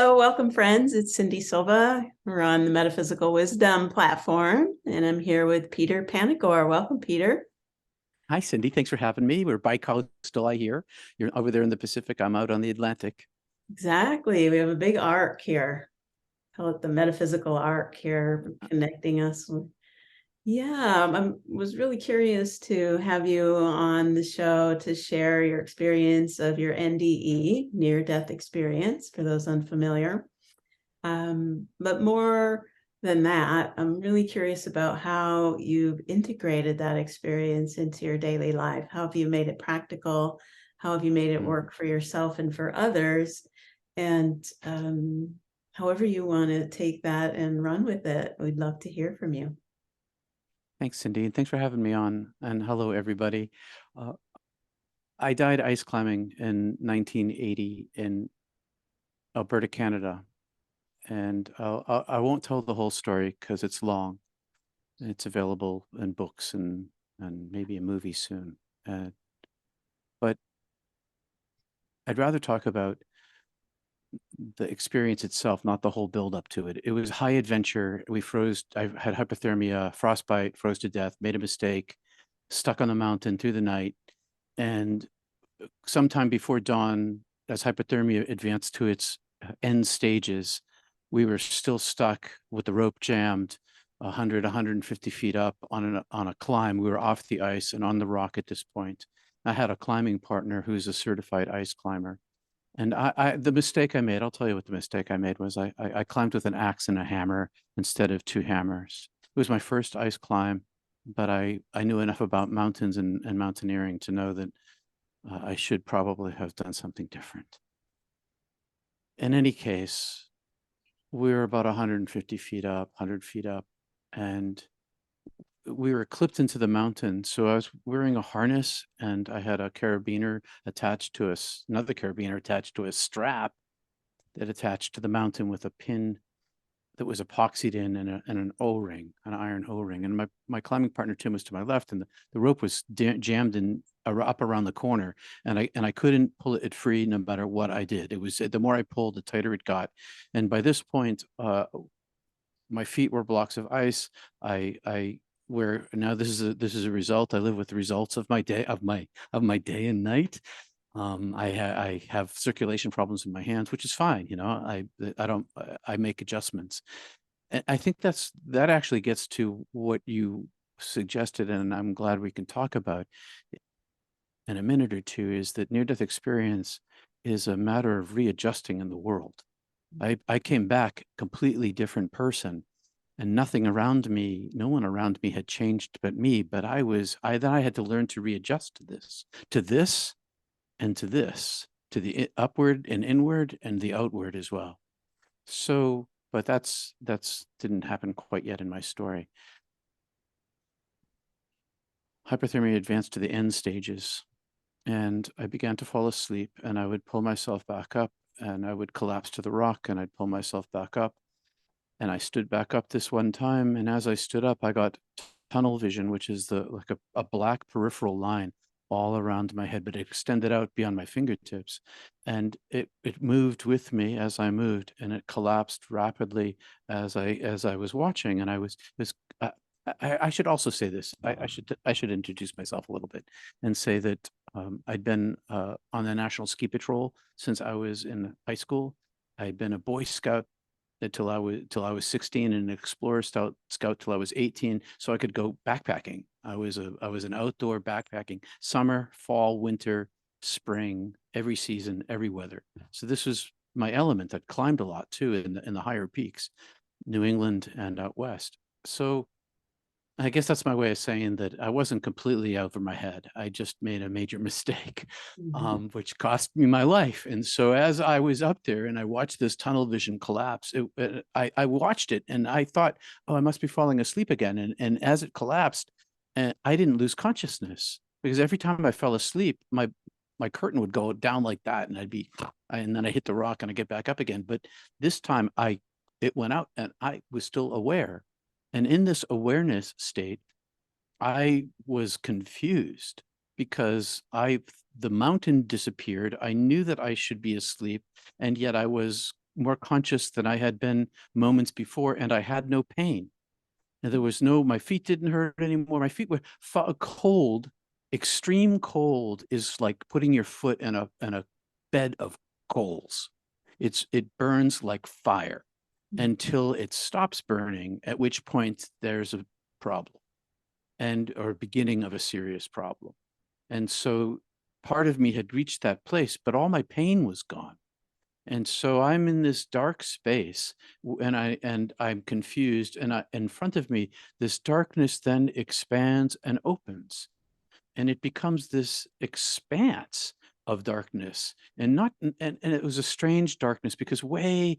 Hello, welcome friends. It's Cyndi Silva. We're on the Metaphysical Wisdom platform, and I'm here with Peter Panagore. Welcome, Peter. Hi, Cyndi. Thanks for having me. We're bi-coastal, I hear. You're over there in the Pacific. I'm out on the Atlantic. Exactly. We have a big arc here. Call it the metaphysical arc here, connecting us. Yeah, I was really curious to have you on the show to share your experience of your NDE, near-death experience, for those unfamiliar. But more than that, I'm really curious about how you've integrated that experience into your daily life. How have you made it practical? How have you made it work for yourself and for others? And however you want to take that and run with it, we'd love to hear from you. Thanks, Cyndi, and thanks for having me on. And hello, everybody. I died ice climbing in 1980 in Alberta, Canada. And I won't tell the whole story because it's long. It's available in books and maybe a movie soon. But I'd rather talk about the experience itself, not the whole build up to it. It was high adventure. We froze. I had hypothermia, frostbite, froze to death, made a mistake, stuck on the mountain through the night. And sometime before dawn, as hypothermia advanced to its end stages, we were still stuck with the rope jammed 100, 150 feet up on a climb. We were off the ice and on the rock at this point. I had a climbing partner who's a certified ice climber. And the mistake I made, I'll tell you what the mistake I made was I climbed with an axe and a hammer instead of two hammers. It was my first ice climb, but I knew enough about mountains and mountaineering to know that I should probably have done something different. In any case, we were about 150 feet up, 100 feet up, and we were clipped into the mountain. So I was wearing a harness and I had a carabiner attached to another carabiner attached to a strap that attached to the mountain with a pin that was epoxied in and an O-ring, an iron O-ring. And my climbing partner, Tim, was to my left, and the rope was jammed in up around the corner. And I couldn't pull it free no matter what I did. It was, the more I pulled, the tighter it got. And by this point, my feet were blocks of ice. Where now this is a result. I live with the results of my day day and night. I have circulation problems in my hands, which is fine. You know, I make adjustments. And I think that actually gets to what you suggested, and I'm glad we can talk about in a minute or two, is that near-death experience is a matter of readjusting in the world. I came back completely different person, and nothing around me, no one around me had changed but me. But then I had to learn to readjust to this, and to this, to the upward and inward and the outward as well. So, but that's didn't happen quite yet in my story. Hypothermia advanced to the end stages, and I began to fall asleep, and I would pull myself back up, and I would collapse to the rock, and I'd pull myself back up. And I stood back up this one time, and as I stood up, I got tunnel vision, which is like a black peripheral line all around my head, but it extended out beyond my fingertips. And it moved with me as I moved, and it collapsed rapidly as I was watching. And I should also say this. I should introduce myself a little bit and say that I'd been on the National Ski Patrol since I was in high school. I'd been a Boy Scout till I was 16, and an Explorer Scout till I was 18, so I could go backpacking. I was an outdoor backpacking, summer, fall, winter, spring, every season, every weather. So this was my element. I climbed a lot too in the higher peaks, New England and out west. So I guess that's my way of saying that I wasn't completely over my head. I just made a major mistake, which cost me my life. And so as I was up there and I watched this tunnel vision collapse, I watched it and I thought, oh, I must be falling asleep again. And as it collapsed, I didn't lose consciousness, because every time I fell asleep, my curtain would go down like that, and and then I hit the rock and I get back up again. But this time it went out and I was still aware. And in this awareness state, I was confused because the mountain disappeared. I knew that I should be asleep, and yet I was more conscious than I had been moments before, and I had no pain. And there was no, my feet didn't hurt anymore. My feet were cold. Extreme cold is like putting your foot in a bed of coals. It burns like fire until it stops burning, at which point there's a problem or beginning of a serious problem. And so part of me had reached that place, but all my pain was gone. And so I'm in this dark space, and I'm confused, and in front of me, this darkness then expands and opens, and it becomes this expanse of darkness, and not and it was a strange darkness, because way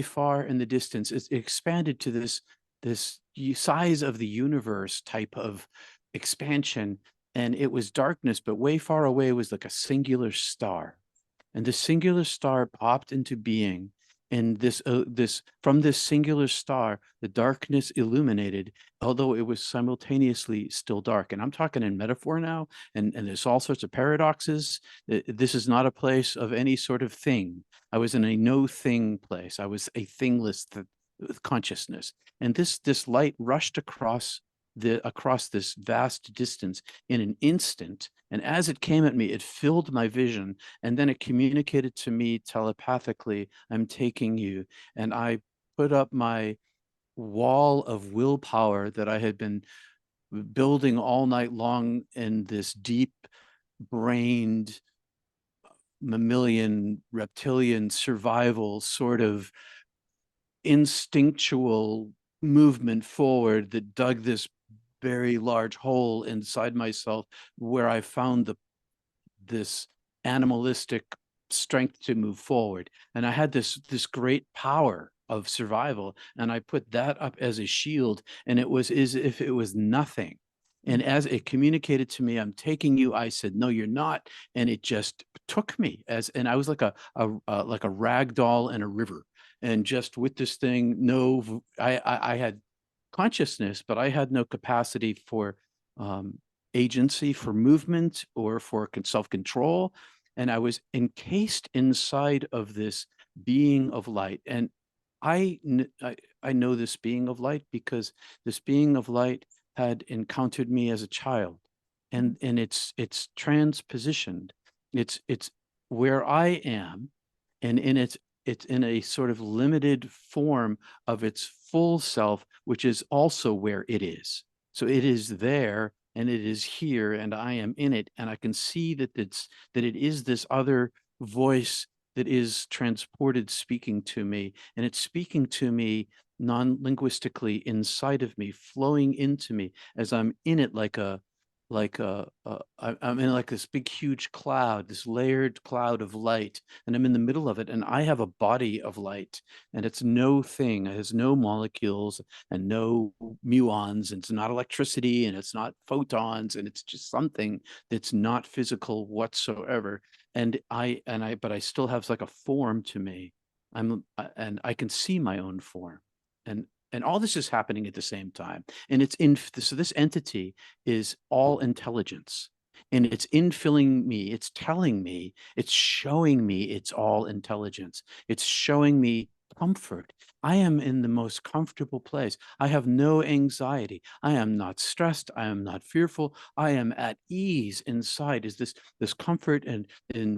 far in the distance it expanded to this size of the universe type of expansion, and it was darkness, but way far away was like a singular star, and the singular star popped into being, and this from this singular star the darkness illuminated, although it was simultaneously still dark. And I'm talking in metaphor now, and there's all sorts of paradoxes. This is not a place of any sort of thing. I was in a no thing place. I was a thingless consciousness, and this light rushed across this vast distance in an instant, and as it came at me it filled my vision, and then it communicated to me telepathically, I'm taking you. And I put up my wall of willpower that I had been building all night long in this deep brained mammalian reptilian survival sort of instinctual movement forward that dug this very large hole inside myself, where I found this animalistic strength to move forward. And I had this great power of survival, and I put that up as a shield, and it was as if it was nothing. And as it communicated to me, I'm taking you, I said, no, you're not. And it just took me and I was like a rag doll in a river. And just with this thing, I had consciousness, but I had no capacity for um, agency, for movement, or for self-control. And I was encased inside of this being of light. And I know this being of light because this being of light had encountered me as a child, and it's transpositioned. It's where I am, and it's in a sort of limited form of its full self, which is also where it is. So it is there, and it is here, and I am in it, and I can see that it is this other voice that is transported speaking to me, and it's speaking to me non-linguistically inside of me, flowing into me as I'm in it, I'm in like this big huge cloud, this layered cloud of light, and I'm in the middle of it, and I have a body of light, and it's no thing. It has no molecules and no muons, and it's not electricity, and it's not photons, and it's just something that's not physical whatsoever. But I still have like a form to me. And I can see my own form, and all this is happening at the same time. And so this entity is all intelligence, and it's infilling me. It's telling me, it's showing me it's all intelligence. It's showing me comfort. I am in the most comfortable place. I have no anxiety. I am not stressed. I am not fearful. I am at ease inside. Is this comfort and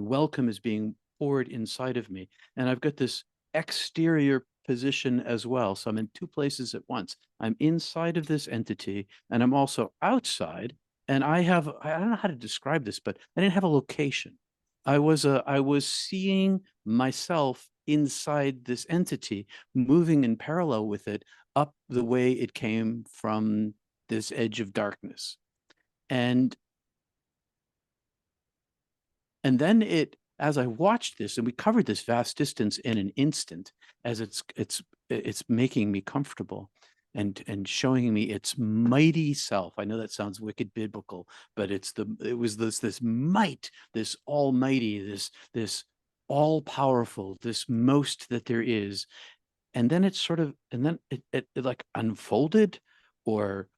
welcome is being poured inside of me. And I've got this exterior position as well. So I'm in two places at once. I'm inside of this entity, and I'm also outside. And I don't know how to describe this, but I didn't have a location. I was seeing myself inside this entity, moving in parallel with it up the way it came from this edge of darkness. And then as I watched this, and we covered this vast distance in an instant, as it's making me comfortable and showing me its mighty self. I know that sounds wicked biblical, but it was this might, this almighty, this all powerful, this most that there is. And then it like unfolded, or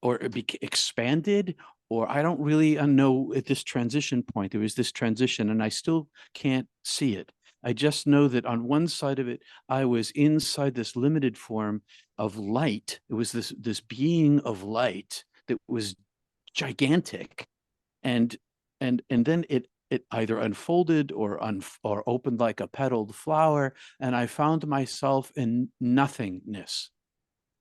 it expanded, or I don't really know. At this transition point, there was this transition, and I still can't see it. I just know that on one side of it, I was inside this limited form of light. It was this being of light that was gigantic, and then it either unfolded or opened like a petaled flower, and I found myself in nothingness.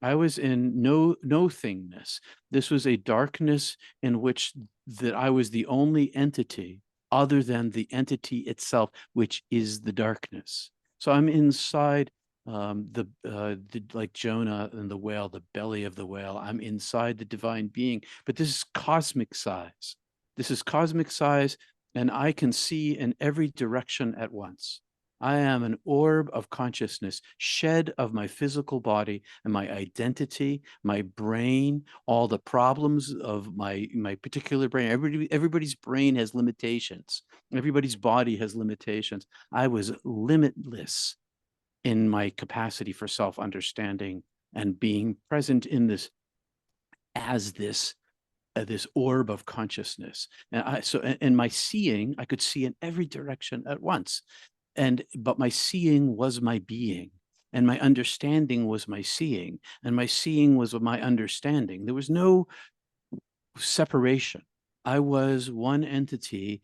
I was in nothingness. This was a darkness in which that I was the only entity other than the entity itself, which is the darkness. So I'm inside like Jonah and the whale, the belly of the whale. I'm inside the divine being, but this is cosmic size. This is cosmic size, and I can see in every direction at once. I am an orb of consciousness, shed of my physical body and my identity, my brain, all the problems of my particular brain. Everybody's brain has limitations. Everybody's body has limitations. I was limitless in my capacity for self-understanding and being present in this as this orb of consciousness. And my seeing, I could see in every direction at once. But my seeing was my being, and my understanding was my seeing, and my seeing was my understanding. There was no separation. I was one entity,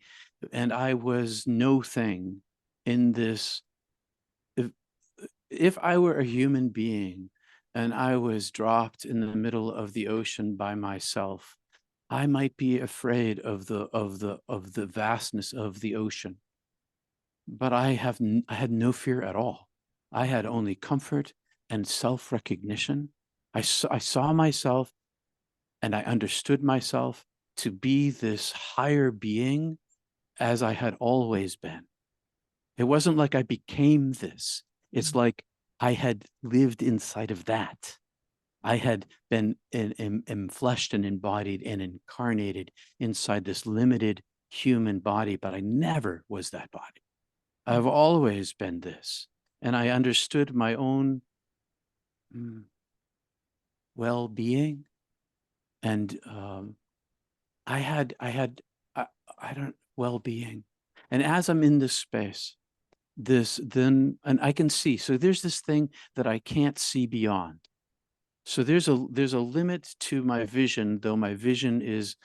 and I was no thing in this. If I were a human being and I was dropped in the middle of the ocean by myself, I might be afraid of the vastness of the ocean. But I had no fear at all. I had only comfort and self-recognition. I saw myself and I understood myself to be this higher being as I had always been. It wasn't like I became this. It's like I had lived inside of that. I had been fleshed and embodied and incarnated inside this limited human body, but I never was that body. I've always been this, and I understood my own well-being, and I don't well-being, and as I'm in this space, and I can see. So there's this thing that I can't see beyond. So there's a limit to my vision, though my vision is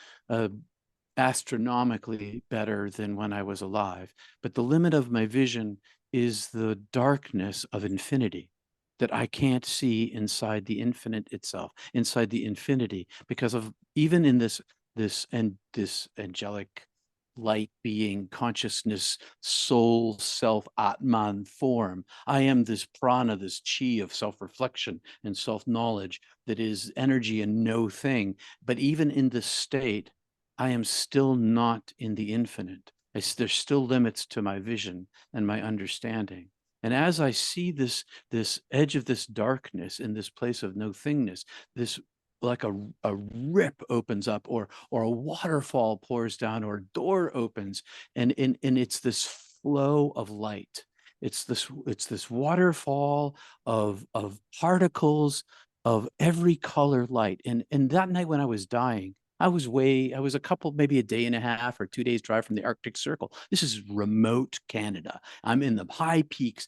astronomically better than when I was alive. But the limit of my vision is the darkness of infinity that I can't see inside the infinite itself, inside the infinity, because of even in this angelic light being, consciousness, soul, self, Atman form. I am this prana, this chi of self-reflection and self-knowledge that is energy and no thing. But even in this state, I am still not in the infinite. There's still limits to my vision and my understanding. And as I see this edge of this darkness in this place of no thingness, this like a rip opens up, or a waterfall pours down, or a door opens, and it's this flow of light. It's this waterfall of particles of every color light. And that night when I was dying, I was a couple, maybe a day and a half or 2 days drive from the Arctic Circle. This is remote Canada. I'm in the high peaks.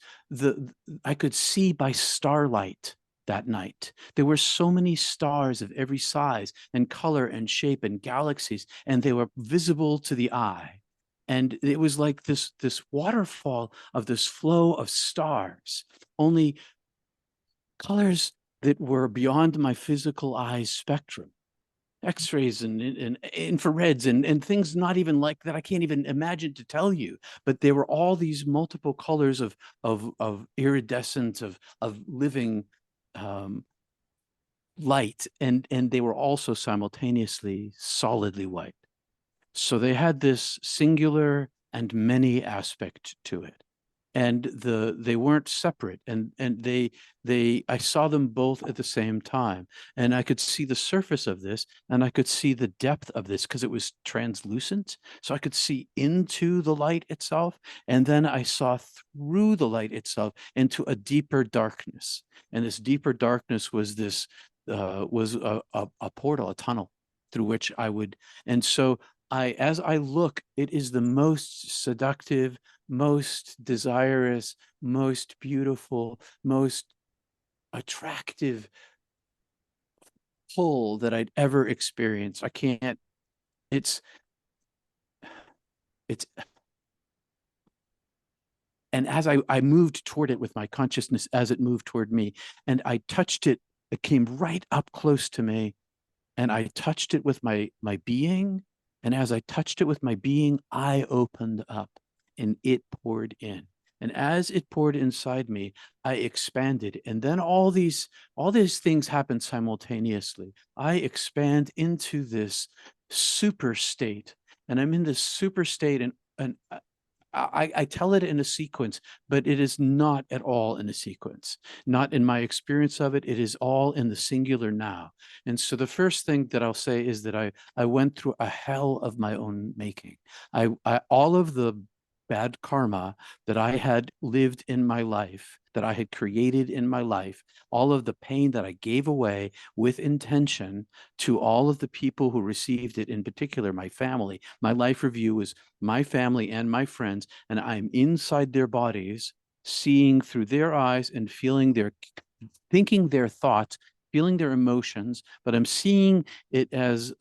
I could see by starlight that night. There were so many stars of every size and color and shape and galaxies, and they were visible to the eye. And it was like this waterfall of this flow of stars, only colors that were beyond my physical eye's spectrum. X-rays and infrareds and things not even like that I can't even imagine to tell you. But there were all these multiple colors of iridescence, of living light, and they were also simultaneously solidly white. So they had this singular and many aspect to it. And they weren't separate, and I saw them both at the same time, and I could see the surface of this, and I could see the depth of this because it was translucent, so I could see into the light itself, and then I saw through the light itself into a deeper darkness, and this deeper darkness was this was a portal, a tunnel through which I would, and so as I look, it is the most seductive, most desirous, most beautiful, most attractive pull that I'd ever experienced. I can't, it's, it's, and as I moved toward it with my consciousness, as it moved toward me, and I touched it, it came right up close to me, and I touched it with my being. And as I touched it with my being, I opened up and it poured in. And as it poured inside me, I expanded. And then all these things happen simultaneously. I expand into this super state. And I'm in this super state, and I tell it in a sequence, but it is not at all in a sequence. Not in my experience of it. It is all in the singular now. And so the first thing that I'll say is that I went through a hell of my own making. All of the bad karma that I had lived in my life, that I had created in my life, all of the pain that I gave away with intention to all of the people who received it, in particular, my family. My life review was my family and my friends, and I'm inside their bodies, seeing through their eyes and thinking their thoughts, feeling their emotions, but I'm seeing it as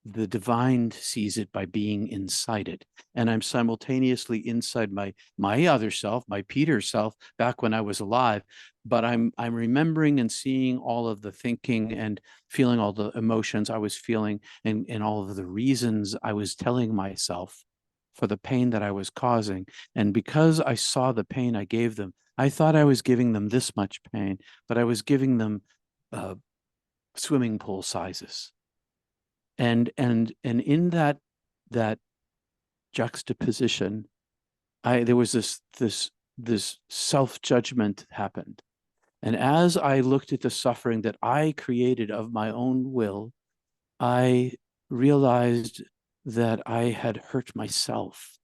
the divine sees it by being inside it. And I'm simultaneously inside my other self, my Peter self, back when I was alive. But I'm remembering and seeing all of the thinking and feeling all the emotions I was feeling, and all of the reasons I was telling myself for the pain that I was causing. And because I saw the pain I gave them, I thought I was giving them this much pain, but I was giving them swimming pool sizes. And in that juxtaposition, there was this self-judgment happened. And as I looked at the suffering that I created of my own will, I realized that I had hurt myself,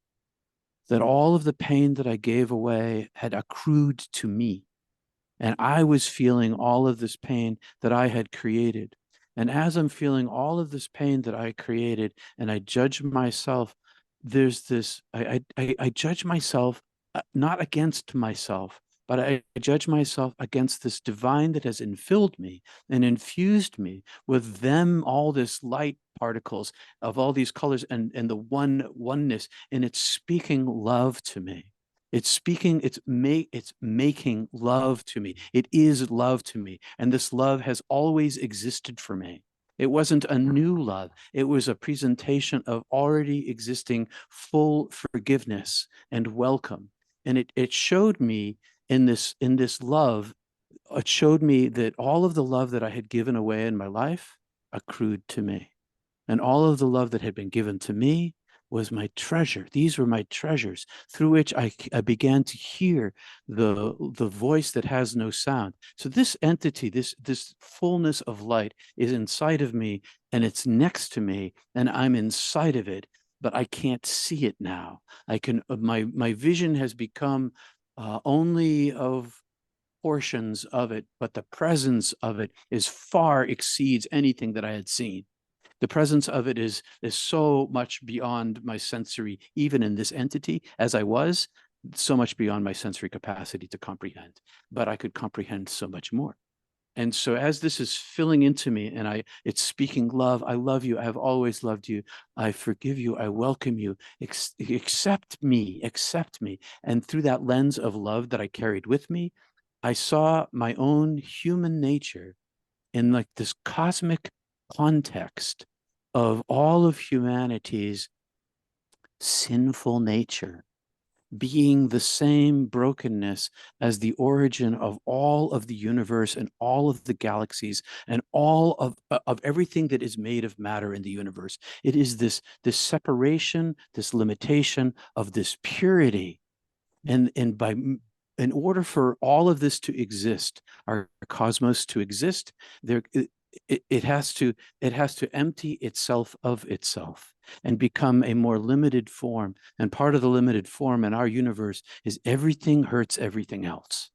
that all of the pain that I gave away had accrued to me. And I was feeling all of this pain that I had created. And as I'm feeling all of this pain that I created, and I judge myself, there's this, I judge myself not against myself, but I judge myself against this divine that has infilled me and infused me with them, all this light particles of all these colors, and the oneness, and it's speaking love to me. It's speaking, it's making love to me. It is love to me. And this love has always existed for me. It wasn't a new love. It was a presentation of already existing full forgiveness and welcome. And it showed me in this love, it showed me that all of the love that I had given away in my life accrued to me. And all of the love that had been given to me was my treasure. These were my treasures through which I began to hear the voice that has no sound. So this entity, this fullness of light is inside of me, and it's next to me, and I'm inside of it, but I can't see it now. I can, my vision has become only of portions of it, but the presence of it is far exceeds anything that I had seen. The presence of it is so much beyond my sensory, even in this entity, as I was, so much beyond my sensory capacity to comprehend. But I could comprehend so much more. And so as this is filling into me, and it's speaking love, I love you, I have always loved you, I forgive you, I welcome you, accept me. And through that lens of love that I carried with me, I saw my own human nature in like this cosmic context of all of humanity's sinful nature being the same brokenness as the origin of all of the universe and all of the galaxies and all of everything that is made of matter in the universe. It is this separation, this limitation of this purity. And in order for all of this to exist, our cosmos to exist, it has to empty itself of itself and become a more limited form. And part of the limited form in our universe is everything hurts everything else.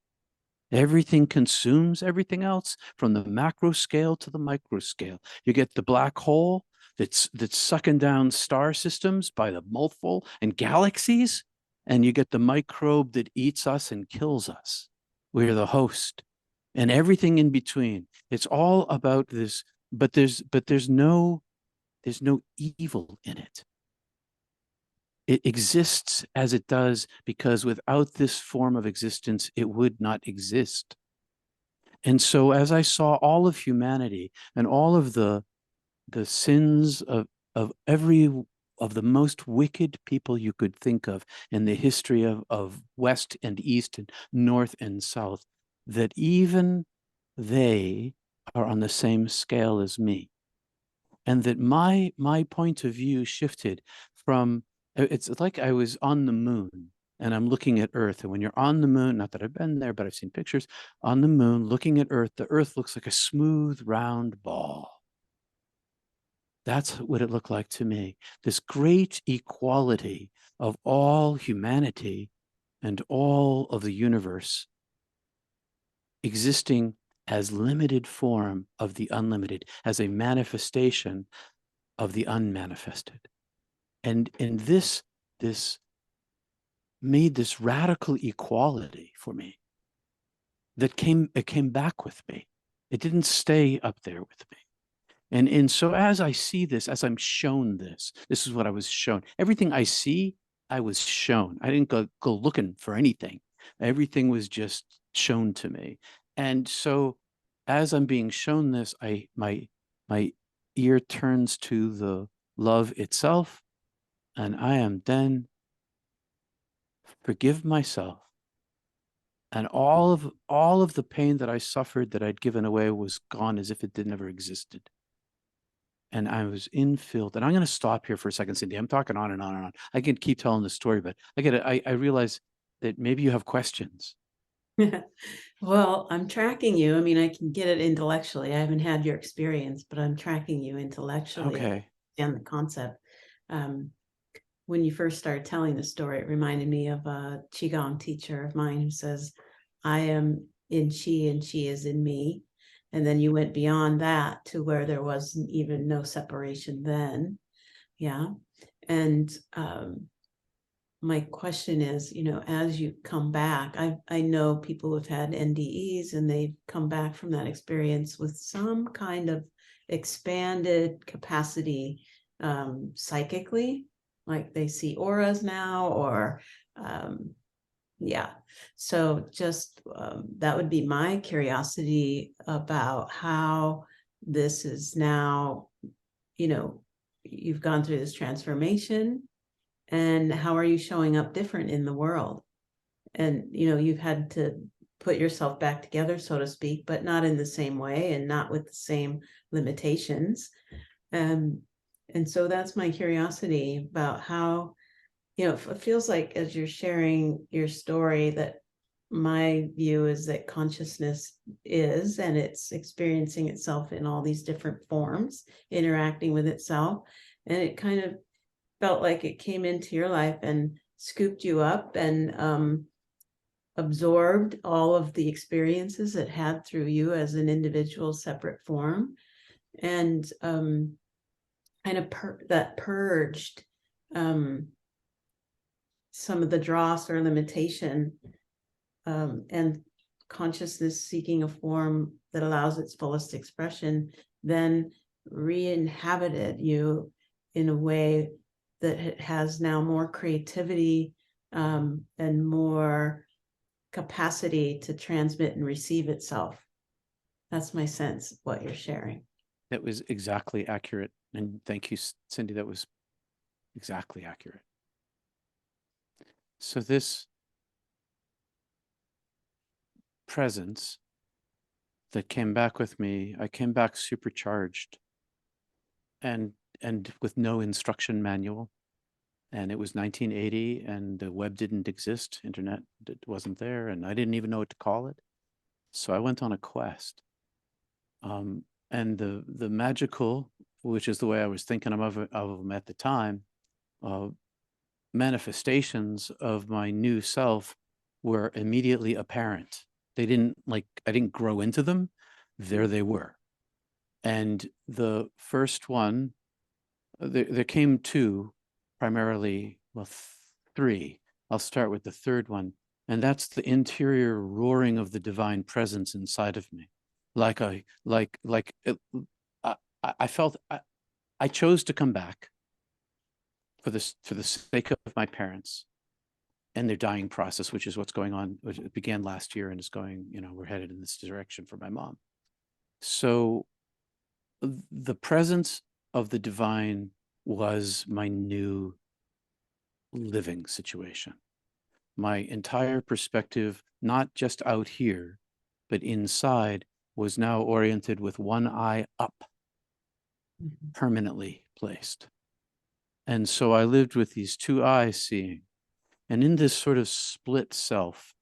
Everything consumes everything else, from the macro scale to the micro scale. You get the black hole. that's sucking down star systems by the multiple and galaxies, and you get the microbe that eats us and kills us. We're the host, and everything in between. It's all about this, but there's no evil in it. It exists as it does because without this form of existence, it would not exist. And so as I saw all of humanity and all of the sins of every of the most wicked people you could think of in the history of West and East and North and South, that even they are on the same scale as me. And that my point of view shifted from, it's like I was on the moon and I'm looking at Earth. And when you're on the moon, not that I've been there, but I've seen pictures on the moon, looking at Earth, the Earth looks like a smooth, round ball. That's what it looked like to me. This great equality of all humanity and all of the universe existing as limited form of the unlimited, as a manifestation of the unmanifested. And this made this radical equality for me that it came back with me. It didn't stay up there with me. And so as I see this, as I'm shown this is what I was shown. Everything I see, I was shown. I didn't go looking for anything. Everything was just shown to me. And so as I'm being shown this, my ear turns to the love itself, and I am then forgive myself. And all of the pain that I suffered that I'd given away was gone as if it never existed. And I was infilled. And I'm going to stop here for a second, Cyndi. I'm talking on and on and on. I can keep telling the story, but I realize that maybe you have questions. Well, I'm tracking you. I mean, I can get it intellectually. I haven't had your experience, but I'm tracking you intellectually. Okay. And the concept. When you first started telling the story, it reminded me of a Qigong teacher of mine who says, I am in she and she is in me. And then you went beyond that to where there wasn't even no separation then. Yeah. And my question is, as you come back, I know people who've had NDEs and they've come back from that experience with some kind of expanded capacity psychically, like they see auras now, or yeah. So just that would be my curiosity about how this is now, you've gone through this transformation, and how are you showing up different in the world? And you've had to put yourself back together, so to speak, but not in the same way and not with the same limitations. And so that's my curiosity about how, it feels like as you're sharing your story, that my view is that consciousness is, and it's experiencing itself in all these different forms, interacting with itself. And it kind of felt like it came into your life and scooped you up and absorbed all of the experiences it had through you as an individual separate form, and kind of that purged some of the dross or limitation, and consciousness seeking a form that allows its fullest expression, then re-inhabited you in a way that it has now more creativity and more capacity to transmit and receive itself. That's my sense of what you're sharing. That was exactly accurate. And thank you, Cyndi. That was exactly accurate. So this presence that came back with me, I came back supercharged and with no instruction manual. And it was 1980 and the web didn't exist. Internet wasn't there, and I didn't even know what to call it. So I went on a quest. And the magical, which is the way I was thinking of them at the time, manifestations of my new self were immediately apparent. I didn't grow into them. There they were. And the first one there came two, primarily, well, three. I'll start with the third one, and that's the interior roaring of the divine presence inside of me. I felt I chose to come back for the sake of my parents and their dying process, which is what's going on, which began last year and is going, we're headed in this direction for my mom. So the presence of the divine was my new living situation. My entire perspective, not just out here, but inside, was now oriented with one eye up, permanently placed. And so I lived with these two eyes seeing. And in this sort of split self,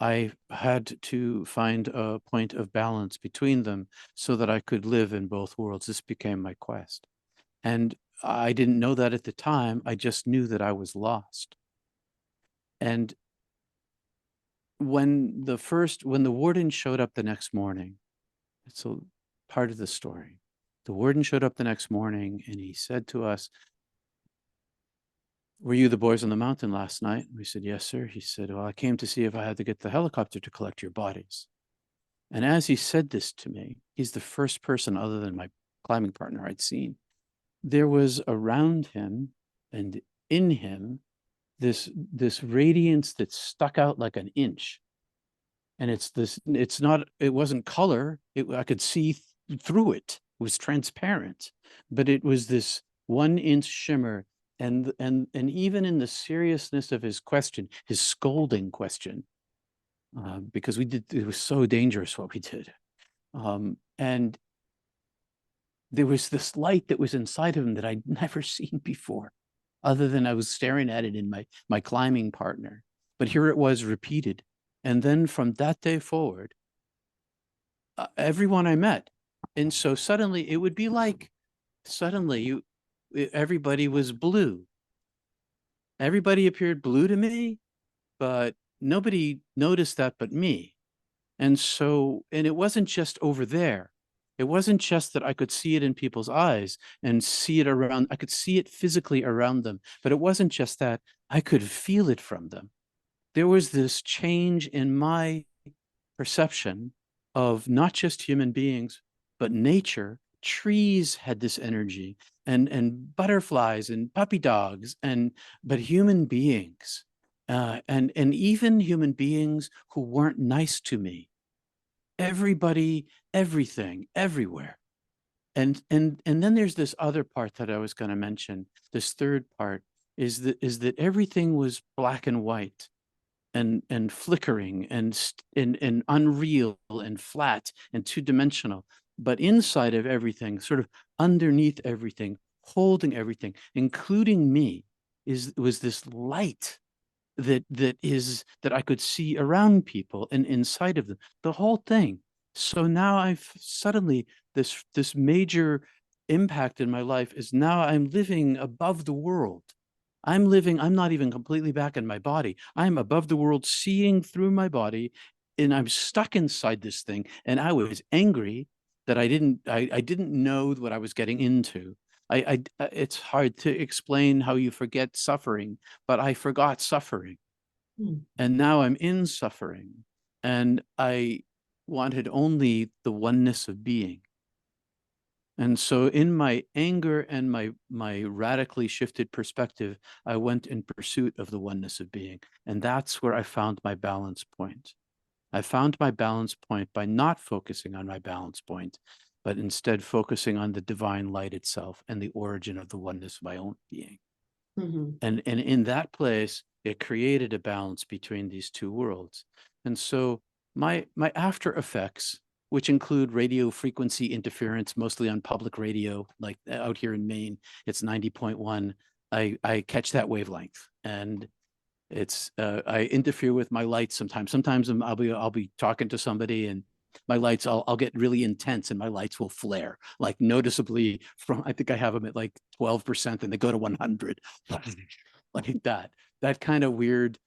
I had to find a point of balance between them so that I could live in both worlds. This became my quest. And I didn't know that at the time. I just knew that I was lost. And when the warden showed up the next morning, it's a part of the story. The warden showed up the next morning and he said to us, "Were you the boys on the mountain last night?" We said, "Yes, sir." He said, "Well, I came to see if I had to get the helicopter to collect your bodies." And as he said this to me, he's the first person other than my climbing partner I'd seen. There was around him and in him this radiance that stuck out like an inch. And it wasn't color. I could see through it. It was transparent, but it was this 1 inch shimmer. And even in the seriousness of his question, his scolding question, because it was so dangerous what we did. And there was this light that was inside of him that I'd never seen before, other than I was staring at it in my climbing partner. But here it was repeated. And then from that day forward, everyone I met. And so suddenly it would be like, everybody was blue. Everybody appeared blue to me, but nobody noticed that but me. And it wasn't just over there. It wasn't just that I could see it in people's eyes and see it around, I could see it physically around them, but it wasn't just that, I could feel it from them. There was this change in my perception of not just human beings, but nature. Trees had this energy, and butterflies and puppy dogs, but human beings, and even human beings who weren't nice to me. Everybody, everything, everywhere. And then there's this other part that I was going to mention. This third part is that everything was black and white and flickering and unreal and flat and two-dimensional. But inside of everything, sort of underneath everything, holding everything, including me, was this light that I could see around people and inside of them, the whole thing. So now I've suddenly, this major impact in my life is now I'm living above the world. I'm not even completely back in my body. I'm above the world, seeing through my body, and I'm stuck inside this thing. And I was angry that I didn't know what I was getting into. It's hard to explain how you forget suffering, but I forgot suffering. And now I'm in suffering. And I wanted only the oneness of being. And so in my anger and my radically shifted perspective, I went in pursuit of the oneness of being. And that's where I found my balance point. I found my balance point by not focusing on my balance point, but instead focusing on the divine light itself and the origin of the oneness of my own being. And in that place, it created a balance between these two worlds. And so my after effects, which include radio frequency interference, mostly on public radio, like out here in Maine, it's 90.1. I catch that wavelength, and I interfere with my lights sometimes. Sometimes I'll be talking to somebody, and my lights, I'll get really intense and my lights will flare, like noticeably I think I have them at like 12% and they go to 100, like that. That kind of weird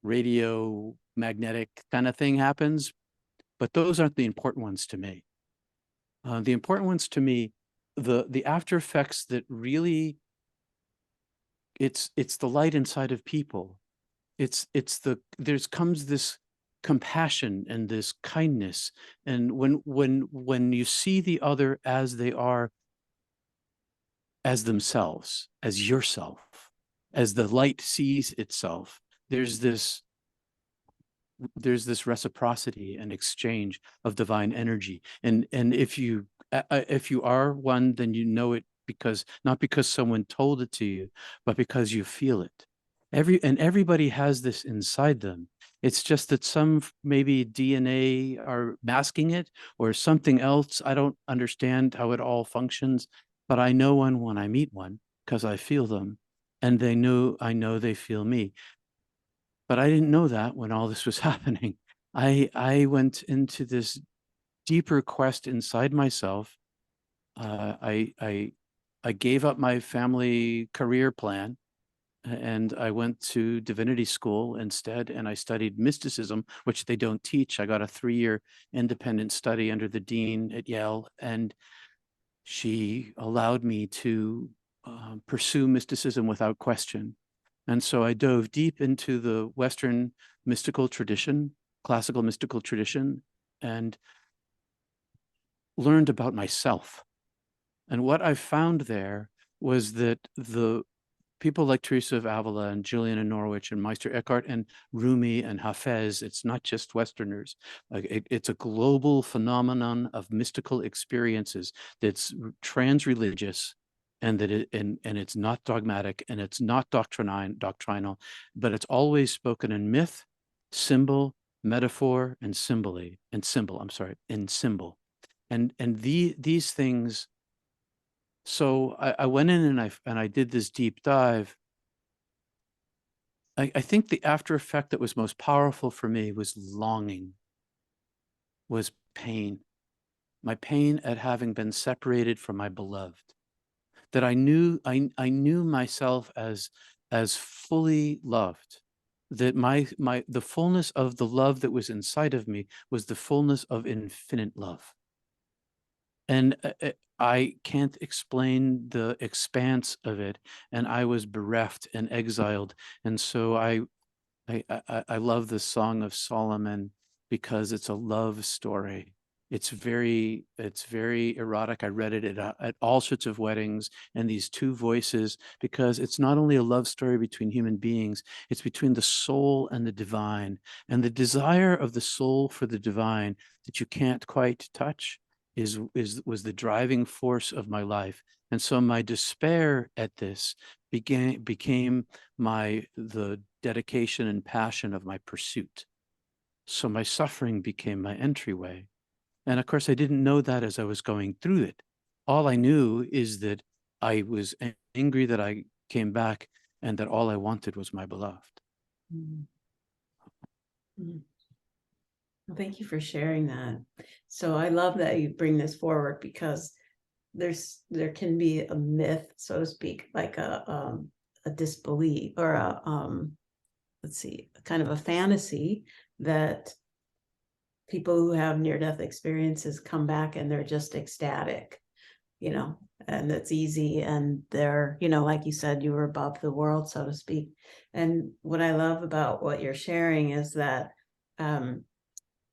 radio magnetic kind of thing happens, but those aren't the important ones to me. The important ones to me, the after effects that really it's the light inside of people. There's comes this compassion and this kindness. And when you see the other as they are, as themselves, as yourself, as the light sees itself, there's this reciprocity and exchange of divine energy. And if you are one, then you know it, because not because someone told it to you, but because you feel it. Everybody has this inside them. It's just that some maybe DNA are masking it, or something else. I don't understand how it all functions, but I know one when I meet one, because I feel them, and I know they feel me. But I didn't know that when all this was happening. I went into this deeper quest inside myself. I gave up my family career plan, and I went to divinity school instead, and I studied mysticism, which they don't teach. I got a 3-year independent study under the dean at Yale, and she allowed me to pursue mysticism without question. And so I dove deep into the Western mystical tradition, classical mystical tradition, and learned about myself. And what I found there was that the people like Teresa of Avila and Julian of Norwich and Meister Eckhart and Rumi and Hafez, it's not just Westerners. It's a global phenomenon of mystical experiences that's trans-religious, and it's not dogmatic, and it's not doctrinal, but it's always spoken in myth, symbol, metaphor, and symbol. I'm sorry, in symbol. And these things. So I went in and I did this deep dive. I think the after effect that was most powerful for me was longing, was pain. My pain at having been separated from my beloved. That I knew myself as fully loved. That the fullness of the love that was inside of me was the fullness of infinite love. And I can't explain the expanse of it. And I was bereft and exiled. And so I love the Song of Solomon, because it's a love story. It's very erotic. I read it at all sorts of weddings, and these two voices, because it's not only a love story between human beings, it's between the soul and the divine. And the desire of the soul for the divine that you can't quite touch was the driving force of my life. And so my despair at this became the dedication and passion of my pursuit. So my suffering became my entryway. And of course, I didn't know that as I was going through it. All I knew is that I was angry that I came back, and that all I wanted was my beloved. Mm. Mm. Well, thank you for sharing that. So I love that you bring this forward, because there can be a myth, so to speak, like a disbelief, or let's see, kind of a fantasy, that people who have near-death experiences come back and they're just ecstatic, and it's easy, and they're, like you said, you were above the world, so to speak. And what I love about what you're sharing is that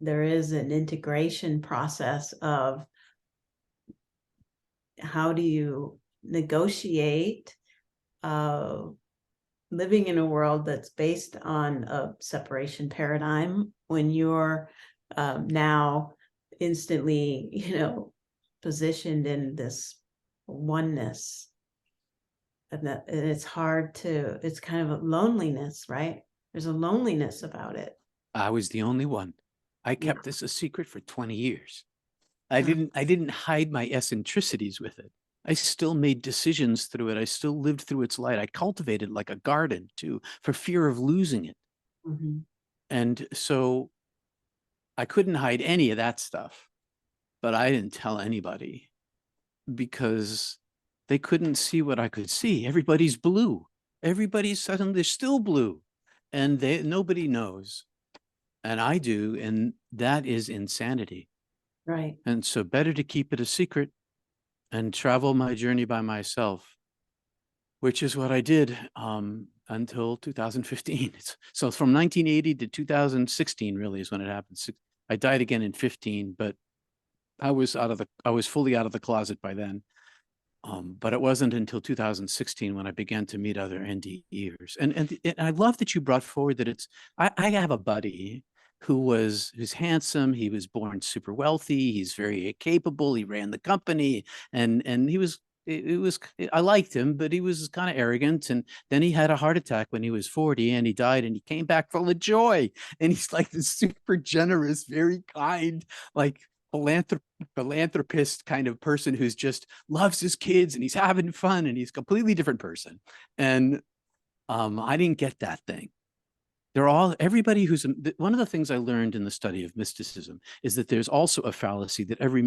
there is an integration process of how do you negotiate living in a world that's based on a separation paradigm, when you're now instantly, positioned in this oneness. And it's it's kind of a loneliness, right? There's a loneliness about it. I was the only one. I Yeah. kept this a secret for 20 years. I didn't hide my eccentricities with it. I still made decisions through it. I still lived through its light. I cultivated like a garden too, for fear of losing it. Mm-hmm. And so I couldn't hide any of that stuff, but I didn't tell anybody, because they couldn't see what I could see. Everybody's blue. Everybody's suddenly still blue, and nobody knows. And I do, and that is insanity. Right. And so better to keep it a secret and travel my journey by myself. which is what I did until 2015. So from 1980 to 2016 really is when it happened. I died again in 15, but I was fully out of the closet by then. But it wasn't until 2016 when I began to meet other NDEers. And I love that you brought forward that I have a buddy who's handsome. He was born super wealthy. He's very capable. He ran the company, and I liked him, but he was kind of arrogant. And then he had a heart attack when he was 40, and he died, and he came back full of joy. And he's like this super generous, very kind, like philanthropist kind of person who's just loves his kids and he's having fun, and he's a completely different person. And I didn't get that thing. Everybody who's one of the things I learned in the study of mysticism is that there's also a fallacy that every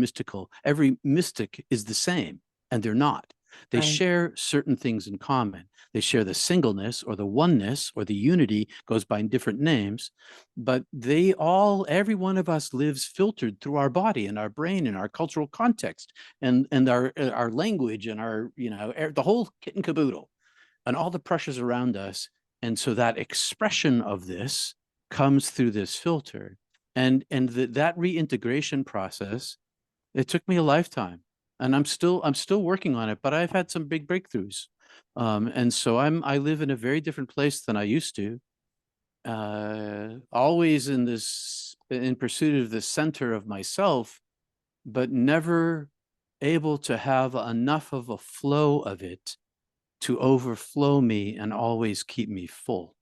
mystic is the same, and they're not. They Right. share certain things in common. They share the singleness or the oneness or the unity, goes by different names, but every one of us lives filtered through our body and our brain and our cultural context and our language and our, the whole kit and caboodle and all the pressures around us. And so that expression of this comes through this filter. And that reintegration process, it took me a lifetime. And I'm still working on it, but I've had some big breakthroughs. And so I live in a very different place than I used to. Always in pursuit of the center of myself, but never able to have enough of a flow of it to overflow me and always keep me full.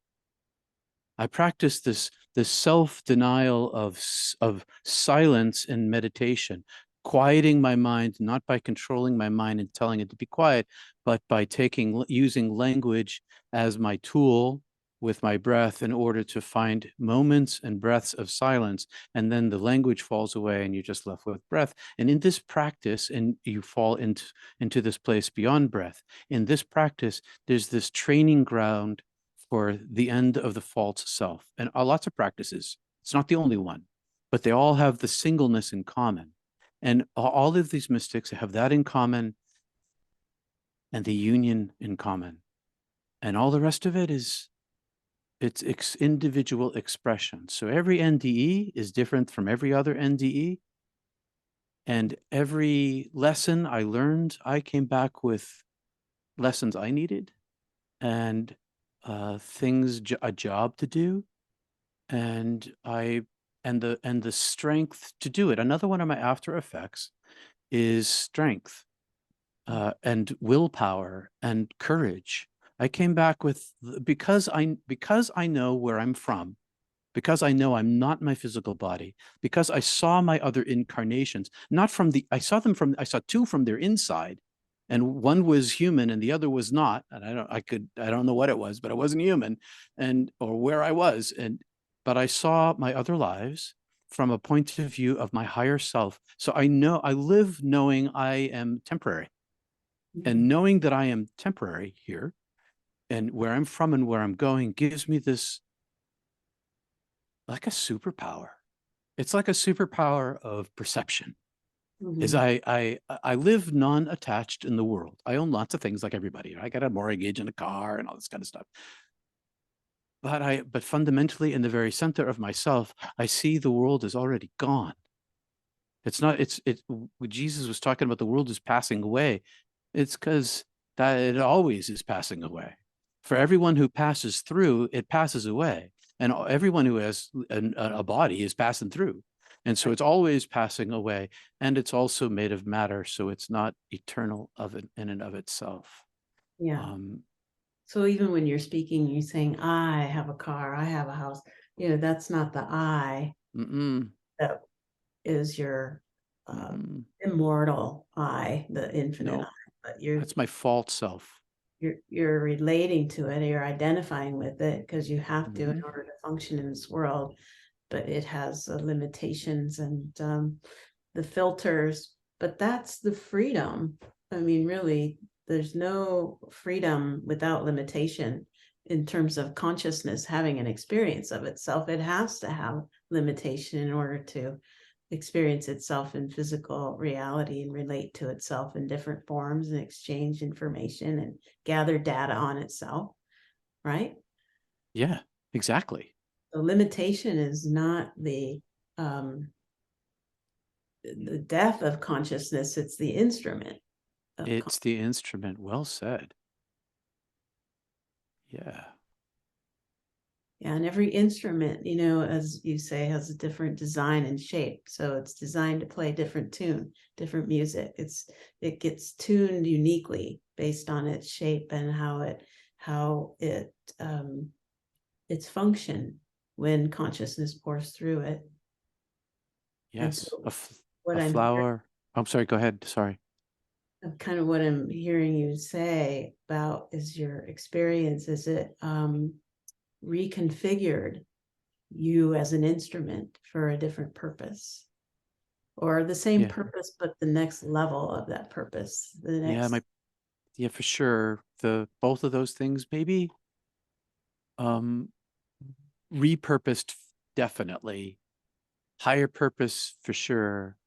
I practice this self-denial of silence and meditation, quieting my mind, not by controlling my mind and telling it to be quiet, but by using language as my tool with my breath in order to find moments and breaths of silence. And then the language falls away and you're just left with breath. And in this practice, and you fall into this place beyond breath, in this practice, there's this training ground for the end of the false self. And lots of practices. It's not the only one, but they all have the singleness in common. And all of these mystics have that in common and the union in common. And all the rest of it is its individual expression. So every NDE is different from every other NDE. And every lesson I learned, I came back with lessons I needed and a job to do, and the strength to do it. Another one of my after effects is strength and willpower and courage. I came back with because I know where I'm from, because I know I'm not my physical body, because I saw my other incarnations, not from I saw two from their inside, and one was human and the other was not. And I don't know what it was, but it wasn't human or where I was. But I saw my other lives from a point of view of my higher self. So I live knowing I am temporary, and knowing that I am temporary here and where I'm from and where I'm going gives me this like a superpower. It's like a superpower of perception. Is I live non-attached in the world. I own lots of things like everybody. I got a mortgage and a car and all this kind of stuff. But fundamentally, in the very center of myself, I see the world is already gone. It's not. When Jesus was talking about the world is passing away, it's because that it always is passing away. For everyone who passes through, it passes away, and everyone who has a body is passing through. And so it's always passing away, and it's also made of matter, so it's not eternal in and of itself. Yeah. So even when you're speaking, you're saying, I have a car, I have a house, that's not the I that is your immortal I, the infinite I, but that's my false self. You're relating to it, you're identifying with it because you have to in order to function in this world, but it has limitations and the filters, but that's the freedom. I mean, really, there's no freedom without limitation in terms of consciousness having an experience of itself. It has to have limitation in order to experience itself in physical reality and relate to itself in different forms and exchange information and gather data on itself, right? Yeah, exactly. The limitation is not the death of consciousness, it's the instrument of It's the instrument. Well said. Yeah. Yeah, and every instrument, you know, as you say, has a different design and shape. So it's designed to play different tune, different music. It gets tuned uniquely based on its shape and how its function when consciousness pours through it. And Yes. so what A I'm hearing, flower. I'm sorry. Go ahead. Sorry. kind of what I'm hearing you say about is your experience. Is it reconfigured you as an instrument for a different purpose, or the same Yeah. purpose but the next level of that purpose, the Yeah. next. Yeah, for sure. Both of those things, maybe. Um, Repurposed, definitely. Higher purpose for sure.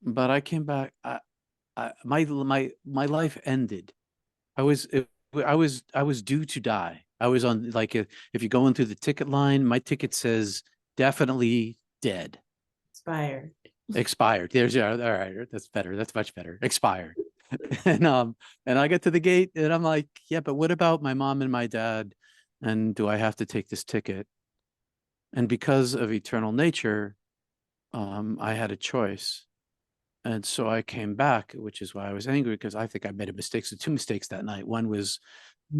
But I came back. My life ended. I was due to die. I was on, like, if you're going through the ticket line, my ticket says definitely dead, Inspired. expired. There's, yeah, all right, that's better. That's much better. Expired. And and I get to the gate and I'm like, yeah, but what about my mom and my dad? And do I have to take this ticket? And because of eternal nature, I had a choice. And so I came back, which is why I was angry, because I think I made a mistake. So two mistakes that night. One was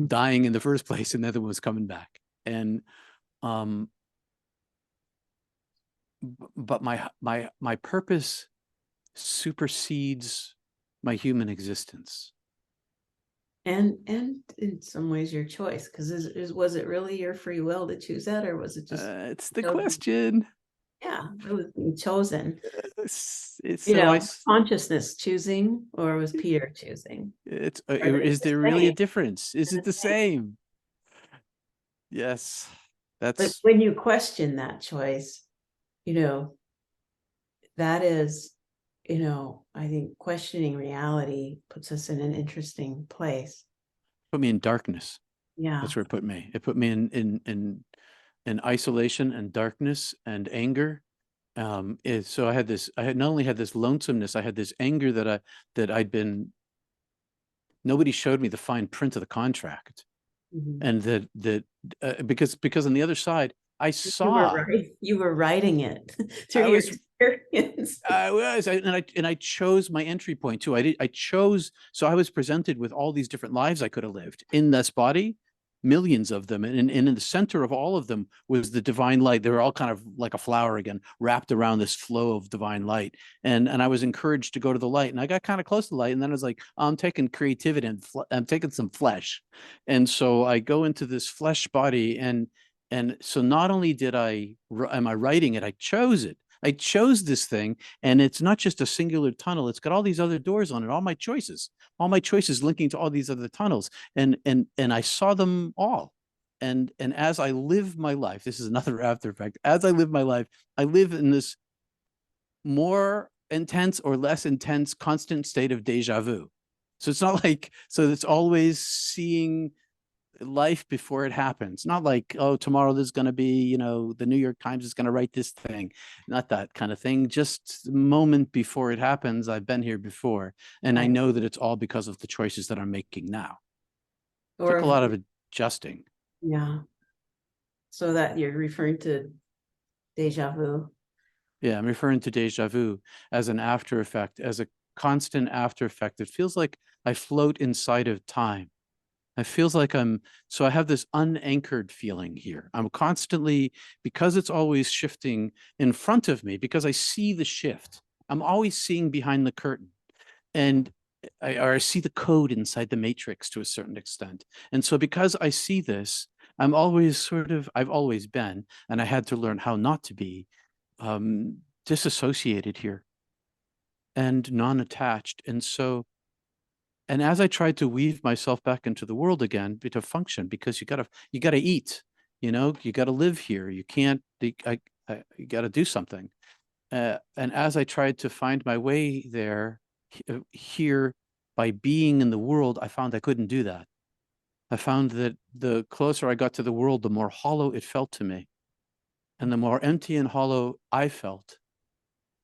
dying in the first place, and the other was coming back. And um, but my purpose supersedes my human existence. And in some ways your choice, because was it really your free will to choose that, or was it just It's the chosen? question. Yeah, it was being chosen, It's you so know, consciousness choosing, or was Peter choosing? it's Are they is the there really a same? difference? Is They're it the the same. same? Yes, But that's when you question that choice, you know, that is, you know, I think questioning reality puts us in an interesting place. put me in darkness. Yeah. That's where it put me. It put me in isolation and darkness and anger. So I had not only had this lonesomeness, I had this anger that I'd been, nobody showed me the fine print of the contract. Mhm. And because on the other side, You were writing it through I your was experience. and I chose my entry point too. I chose, so I was presented with all these different lives I could have lived in this body, millions of them, and in the center of all of them was the divine light. They were all kind of like a flower again, wrapped around this flow of divine light. And I was encouraged to go to the light, and I got kind of close to the light, and then I was like, oh, I'm taking creativity and I'm taking some flesh, and so I go into this flesh body, and so not only am I writing it, I chose it. I chose this thing, and it's not just a singular tunnel. It's got all these other doors on it, all my choices linking to all these other tunnels. And I saw them all. And as I live my life, this is another after effect. As I live my life, I live in this more intense or less intense constant state of deja vu. So it's not like, so it's always seeing life before it happens. Not like, oh, tomorrow there's going to be, the New York Times is going to write this thing. Not that kind of thing. Just the moment before it happens, I've been here before. And I Right. know that it's all because of the choices that I'm making now. Took a Or lot of adjusting. yeah. So that you're referring to deja vu. Yeah, I'm referring to deja vu as an after effect, as a constant after effect. It feels like I float inside of time. It feels like so I have this unanchored feeling here. I'm constantly, because it's always shifting in front of me, because I see the shift. I'm always seeing behind the curtain. And or I see the code inside the matrix to a certain extent. And so because I see this, I've always been, and I had to learn how not to be disassociated here and non-attached. And as I tried to weave myself back into the world again to function, because you gotta eat, you gotta live here. You can't. you got to do something. And as I tried to find my way there, here, by being in the world, I found I couldn't do that. I found that the closer I got to the world, the more hollow it felt to me. And the more empty and hollow I felt,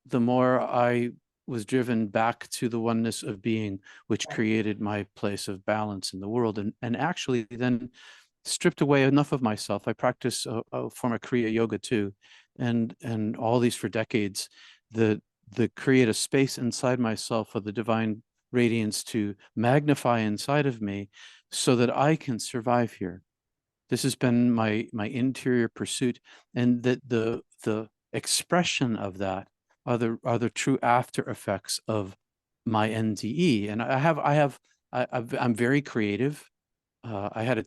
the more I was driven back to the oneness of being, which created my place of balance in the world. And actually then stripped away enough of myself. I practice a form of Kriya yoga too, and all these for decades. The create a space inside myself for the divine radiance to magnify inside of me, so that I can survive here. This has been my interior pursuit, and that the expression of that are the true after effects of my NDE. And I'm very creative. I've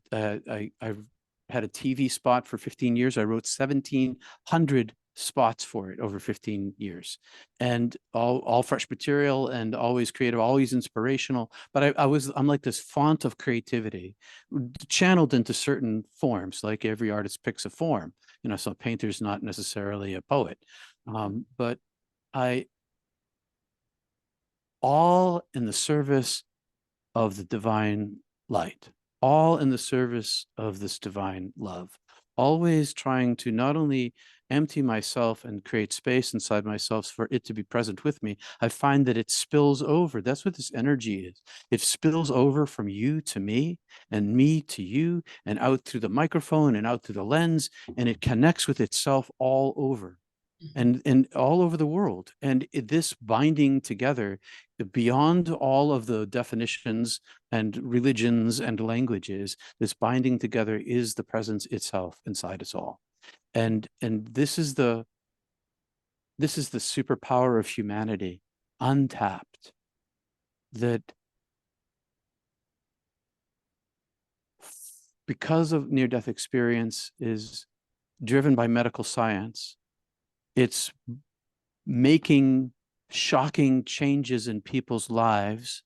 had a TV spot for 15 years. I wrote 1,700 spots for it over 15 years, and all fresh material, and always creative, always inspirational. But I'm like this font of creativity, channeled into certain forms. Like every artist picks a form, so a painter's not necessarily a poet, but I all in the service of the divine light, all in the service of this divine love, always trying to not only empty myself and create space inside myself for it to be present with me. I find that it spills over. That's what this energy is. It spills over from you to me, and me to you, and out through the microphone and out through the lens, and it connects with itself all over. And all over the world. And this binding together, beyond all of the definitions and religions and languages, this binding together is the presence itself inside us all. And this is the superpower of humanity, untapped, that because of near-death experience is driven by medical science. It's making shocking changes in people's lives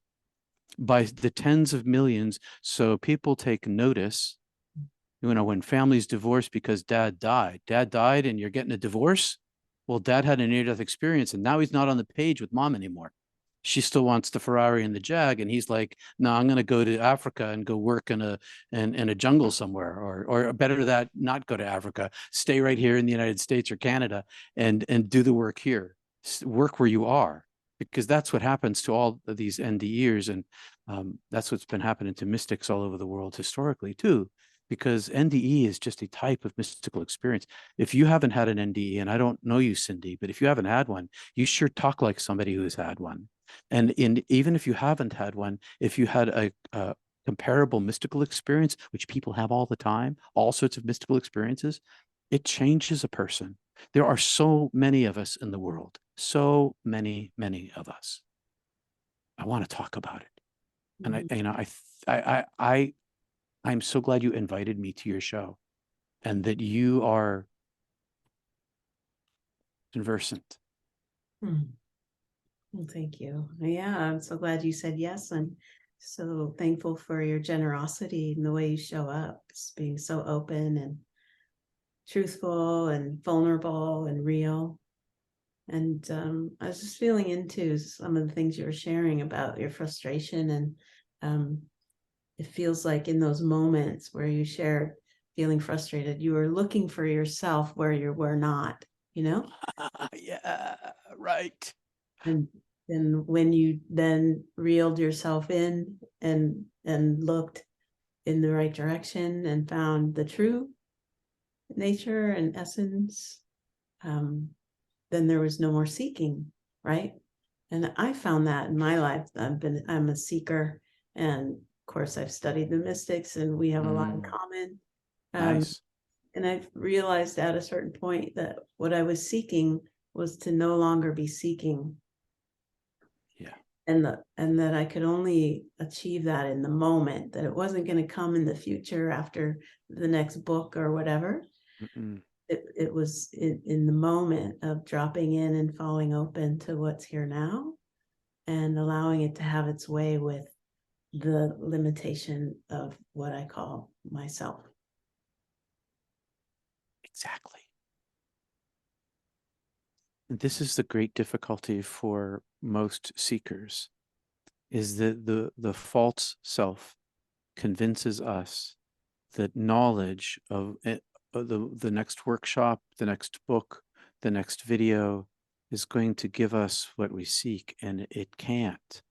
by the tens of millions. So people take notice. When families divorce because dad died and you're getting a divorce. Well, dad had a near-death experience, and now he's not on the page with mom anymore. She still wants the Ferrari and the Jag, and he's like, no, I'm going to go to Africa and go work in a jungle somewhere, or better that, not go to Africa, stay right here in the United States or Canada and do the work here, work where you are, because that's what happens to all of these NDEers, and that's what's been happening to mystics all over the world historically too, because NDE is just a type of mystical experience. If you haven't had an NDE, and I don't know you, Cyndi, but if you haven't had one, you sure talk like somebody who's had one. And even if you haven't had one, if you had a comparable mystical experience, which people have all the time, all sorts of mystical experiences, it changes a person. There are so many of us in the world, so many of us. I want to talk about it. And I'm so glad you invited me to your show, and that you are conversant. Well, thank you. Yeah, I'm so glad you said yes. I'm so thankful for your generosity and the way you show up, just being so open and truthful and vulnerable and real. And I was just feeling into some of the things you were sharing about your frustration. And it feels like in those moments where you shared feeling frustrated, you were looking for yourself where you were not, Yeah, right. And when you then reeled yourself in and looked in the right direction and found the true nature and essence, then there was no more seeking, right? And I found that in my life. I'm a seeker, and of course I've studied the mystics, and we have a lot in common. Nice. And I've realized at a certain point that what I was seeking was to no longer be seeking. Yeah. And that I could only achieve that in the moment, that it wasn't going to come in the future after the next book or whatever. It was in the moment of dropping in and falling open to what's here now, and allowing it to have its way with the limitation of what I call myself. Exactly. This is the great difficulty for most seekers, is that the false self convinces us that knowledge of the next workshop, the next book, the next video is going to give us what we seek, and it can't.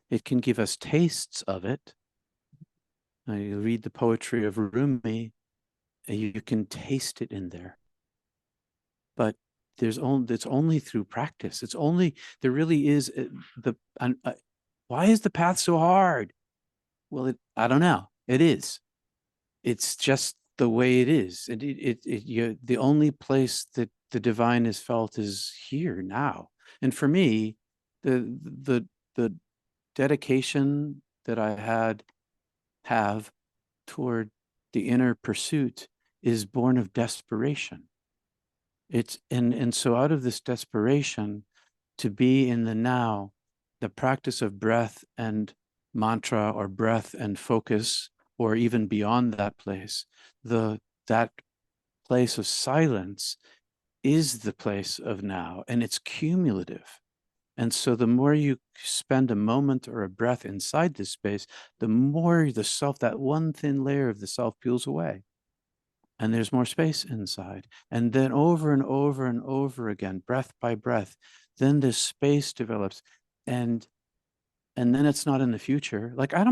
It can give us tastes of it. You read the poetry of Rumi, and you can taste it in there. But it's only through practice. It's only, there really is why is the path so hard? Well, I don't know. It is. It's just the way it is. The only place that the divine is felt is here now. And for me, the dedication that I have toward the inner pursuit is born of desperation. And so out of this desperation to be in the now, the practice of breath and mantra, or breath and focus, or even beyond that place, that place of silence is the place of now, and it's cumulative. And so the more you spend a moment or a breath inside this space, the more the self, that one thin layer of the self, peels away. And there's more space inside. And then over and over and over again, breath by breath, then this space develops. And then it's not in the future. Like, I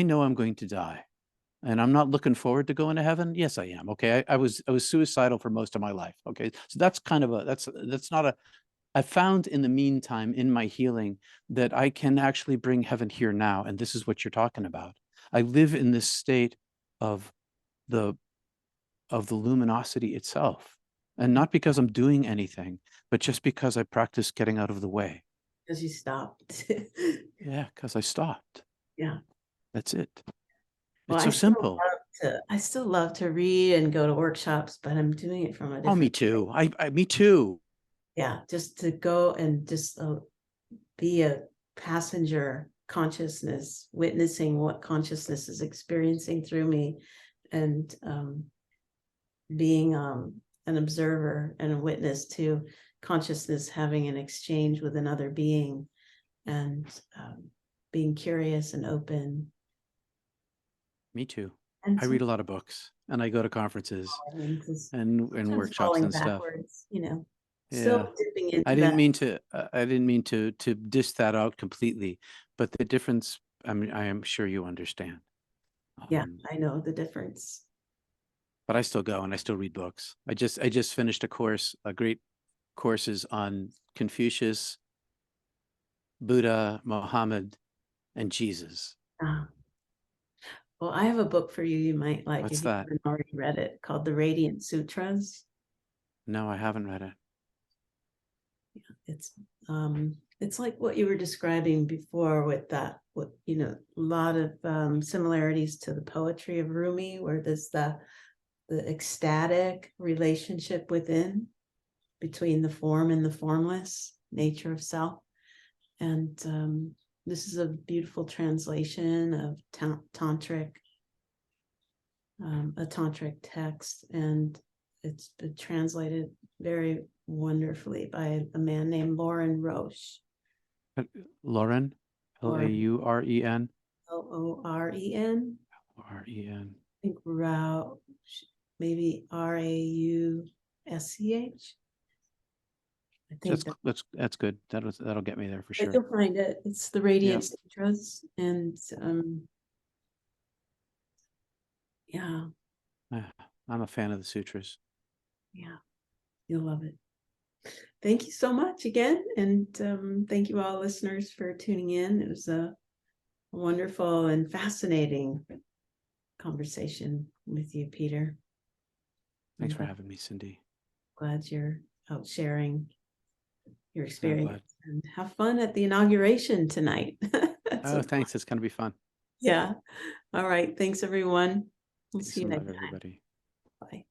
know I'm going to die. And I'm not looking forward to going to heaven. Yes, I am. Okay. I was suicidal for most of my life. Okay. So that's kind of that's not a, I found in the meantime in my healing that I can actually bring heaven here now. And this is what you're talking about. I live in this state of the luminosity itself. And not because I'm doing anything, but just because I practice getting out of the way. Because you stopped. Yeah, because I stopped. Yeah. That's it. Well, It's so simple. I still love to read and go to workshops, but I'm doing it from a different. Oh, me too. Me too. Yeah, just to go and just be a passenger consciousness, witnessing what consciousness is experiencing through me, and being an observer and a witness to consciousness having an exchange with another being, and being curious and open. Me too. And I read a lot of books, and I go to conferences and workshops and stuff. Still Yeah. dipping into I that. didn't mean to diss that out completely, but the difference, I mean, I am sure you understand. Yeah, I know the difference. But I still go and I still read books. I just finished a great courses on Confucius, Buddha, Muhammad, and Jesus. Well, I have a book for you. You might like, What's if you that? haven't already read it, called The Radiant Sutras. No, I haven't read it. It's like what you were describing before with that, a lot of similarities to the poetry of Rumi, where there's the ecstatic relationship within, between the form and the formless nature of self. And this is a beautiful translation of tantric, a tantric text, and it's been translated very wonderfully by a man named Lauren Roche. Lauren, Lauren, Loren. Ren. I think maybe Rausch. I think That's good. That'll get me there for sure. you'll find it. It's the Radiant Sutras, and yeah. I'm a fan of the sutras. Yeah, you'll love it. Thank you so much again, and thank you all listeners for tuning in. It was a wonderful and fascinating conversation with you, Peter. Thanks for having me, Cyndi. Glad you're out sharing your experience, and have fun at the inauguration tonight. Thanks. It's going to be fun. Yeah. All right. Thanks, everyone. We'll see you next time. Everybody. Bye.